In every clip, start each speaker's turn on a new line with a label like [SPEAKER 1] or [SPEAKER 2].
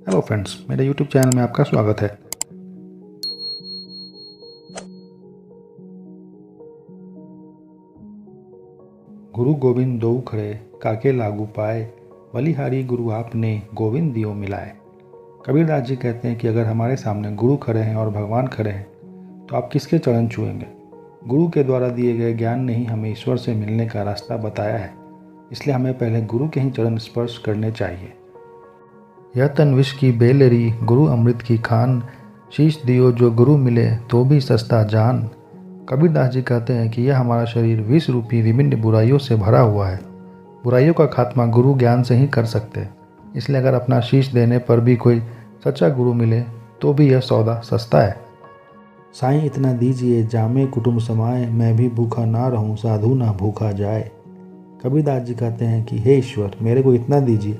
[SPEAKER 1] Hello friends, मेरे YouTube channel में आपका स्वागत है। गुरु गोविंद दोऊ खड़े काके लागू पाए, बलिहारी गुरु आपने गोविंद दियो मिलाए। कबीरदास जी कहते हैं कि अगर हमारे सामने गुरु खड़े हैं और भगवान खड़े हैं तो आप किसके चरण छुएंगे। गुरु के द्वारा दिए गए ज्ञान ने ही हमें ईश्वर से मिलने का रास्ता बताया है, इसलिए हमें पहले गुरु के ही चरण स्पर्श करने चाहिए। यह तन विष की बेलरी, गुरु अमृत की खान, शीश दियो जो गुरु मिले तो भी सस्ता जान। कबीरदास जी कहते हैं कि यह हमारा शरीर विष रूपी विभिन्न बुराइयों से भरा हुआ है। बुराइयों का खात्मा गुरु ज्ञान से ही कर सकते हैं, इसलिए अगर अपना शीश देने पर भी कोई सच्चा गुरु मिले तो भी यह सौदा सस्ता है। साईं इतना दीजिए जामे कुटुंब समाए, मैं भी भूखा ना रहूं साधु ना भूखा जाए। कबीरदास जी कहते हैं कि हे ईश्वर, मेरे को इतना दीजिए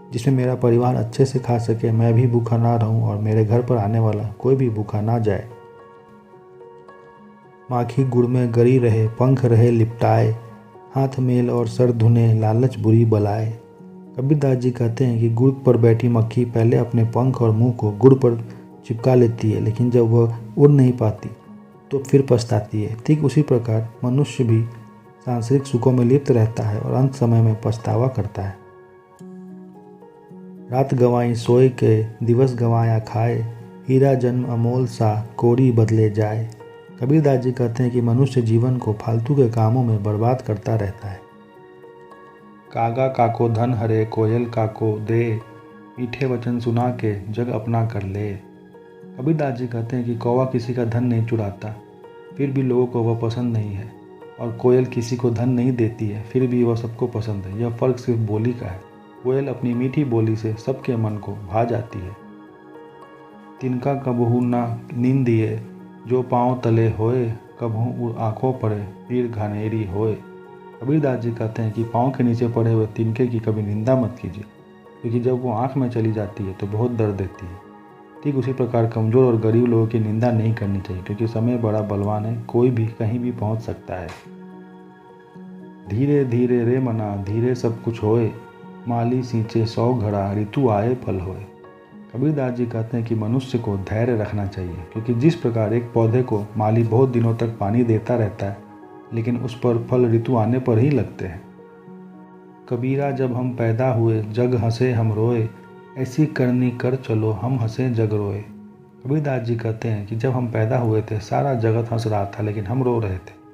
[SPEAKER 1] जिसमें मेरा परिवार अच्छे से खा सके, मैं भी भूखा ना रहूं और मेरे घर पर आने वाला कोई भी भूखा ना जाए। माखी गुड़ में गरी रहे, पंख रहे लिपटाए, हाथ मेल और सर धुने लालच बुरी बलाए। कबीरदास जी कहते हैं कि गुड़ पर बैठी मक्खी पहले अपने पंख और मुंह को गुड़ पर चिपका लेती है, लेकिन जब वह उड़ नहीं पाती तो फिर पछताती है। ठीक उसी प्रकार मनुष्य भी सांसारिक सुखों में लिप्त रहता है और अंत समय में पछतावा करता है। रात गंवाई सोए के, दिवस गंवाया खाए, हीरा जन्म अमोल सा कोड़ी बदले जाए। कबीरदास जी कहते हैं कि मनुष्य जीवन को फालतू के कामों में बर्बाद करता रहता है। कागा काको धन हरे, कोयल काको दे, मीठे वचन सुना के जग अपना कर ले। कबीरदास जी कहते हैं कि कौवा किसी का धन नहीं चुराता, फिर भी लोगों को वह पसंद नहीं है, और कोयल किसी को धन नहीं देती है, फिर भी वह सबको पसंद है। यह फर्क सिर्फ बोली का है। कोयल अपनी मीठी बोली से सबके मन को भा जाती है। तिनका कबहू ना नींद दिए, जो पाँव तले होए, कबहू आँखों पड़े पीर घनेरी होए। कबीरदास जी कहते हैं कि पाँव के नीचे पड़े हुए तिनके की कभी निंदा मत कीजिए, क्योंकि जब वो आँख में चली जाती है तो बहुत दर्द देती है। ठीक उसी प्रकार कमज़ोर और गरीब लोगों की निंदा नहीं करनी चाहिए, क्योंकि समय बड़ा बलवान है, कोई भी कहीं भी पहुँच सकता है। धीरे धीरे रे मना, धीरे सब कुछ होए, माली सींचे 100 घड़ा, ऋतु आए फल होए। कबीरदास जी कहते हैं कि मनुष्य को धैर्य रखना चाहिए, क्योंकि जिस प्रकार एक पौधे को माली बहुत दिनों तक पानी देता रहता है, लेकिन उस पर फल ऋतु आने पर ही लगते हैं। कबीरा जब हम पैदा हुए, जग हंसे हम रोए, ऐसी करनी कर चलो हम हंसे जग रोए। कबीरदास जी कहते हैं कि जब हम पैदा हुए थे सारा जगत हंस रहा था, लेकिन हम रो रहे थे।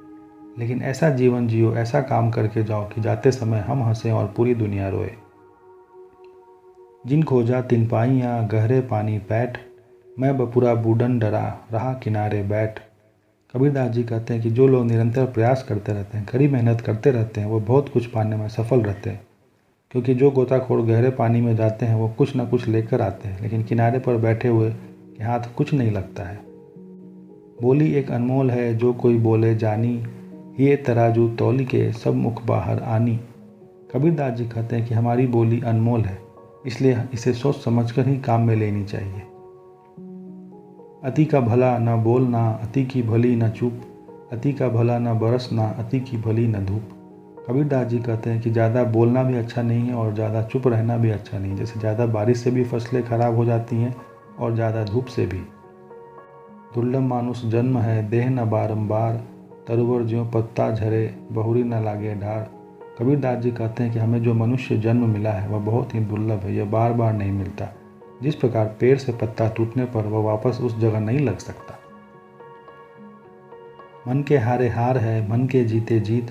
[SPEAKER 1] लेकिन ऐसा जीवन जियो, ऐसा काम करके जाओ कि जाते समय हम हंसें और पूरी दुनिया रोए। जिन खोजा तिन पाइयाँ, गहरे पानी पैठ, मैं बपुरा बूढ़न डरा, रहा किनारे बैठ। कबीरदास जी कहते हैं कि जो लोग निरंतर प्रयास करते रहते हैं, कड़ी मेहनत करते रहते हैं, वो बहुत कुछ पाने में सफल रहते हैं। क्योंकि जो गोताखोर गहरे पानी में जाते हैं वो कुछ ना कुछ लेकर आते हैं, लेकिन किनारे पर बैठे हुए के हाथ कुछ नहीं लगता है। बोली एक अनमोल है, जो कोई बोले जानी, ये तराजू तौली के सब मुख बाहर आनी। कबीरदास जी कहते हैं कि हमारी बोली अनमोल है, इसलिए इसे सोच समझकर ही काम में लेनी चाहिए। अति का भला न बोलना, अति की भली न चुप, अति का भला न बरसना, अति की भली न धूप। कबीरदास जी कहते हैं कि ज़्यादा बोलना भी अच्छा नहीं है और ज़्यादा चुप रहना भी अच्छा नहीं। जैसे ज़्यादा बारिश से भी फसलें खराब हो जाती हैं और ज़्यादा धूप से भी। दुर्लभ मानुष जन्म है, देह न बारंबार, तरुवर ज्यों पत्ता झरे, बहुरी न लागे ढार। कबीरदास जी कहते हैं कि हमें जो मनुष्य जन्म मिला है वह बहुत ही दुर्लभ है, यह बार बार नहीं मिलता। जिस प्रकार पेड़ से पत्ता टूटने पर वह वापस उस जगह नहीं लग सकता। मन के हारे हार है, मन के जीते जीत,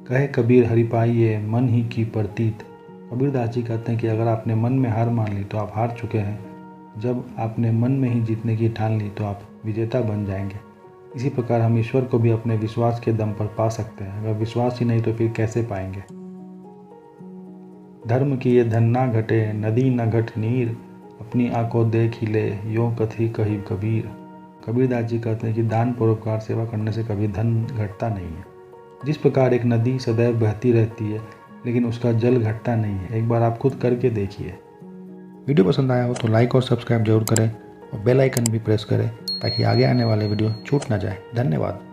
[SPEAKER 1] कहे कबीर हरि पाइये मन ही की प्रतीत। कबीरदास जी कहते हैं कि अगर आपने मन में हार मान ली तो आप हार चुके हैं। जब आपने मन में ही जीतने की ठान ली तो आप विजेता बन जाएंगे। इसी प्रकार हम ईश्वर को भी अपने विश्वास के दम पर पा सकते हैं। अगर विश्वास ही नहीं तो फिर कैसे पाएंगे। धर्म की ये धन ना घटे, नदी न घट नीर, अपनी आंखों देख ही ले, यों कथी कही कबीर। कबीरदास जी कहते हैं कि दान परोपकार सेवा करने से कभी धन घटता नहीं है। जिस प्रकार एक नदी सदैव बहती रहती है, लेकिन उसका जल घटता नहीं है। एक बार आप खुद करके देखिए। वीडियो पसंद आया हो तो लाइक और सब्सक्राइब जरूर करें और बेल आइकन भी प्रेस करें, ताकि आगे आने वाले वीडियो छूट ना जाए। धन्यवाद।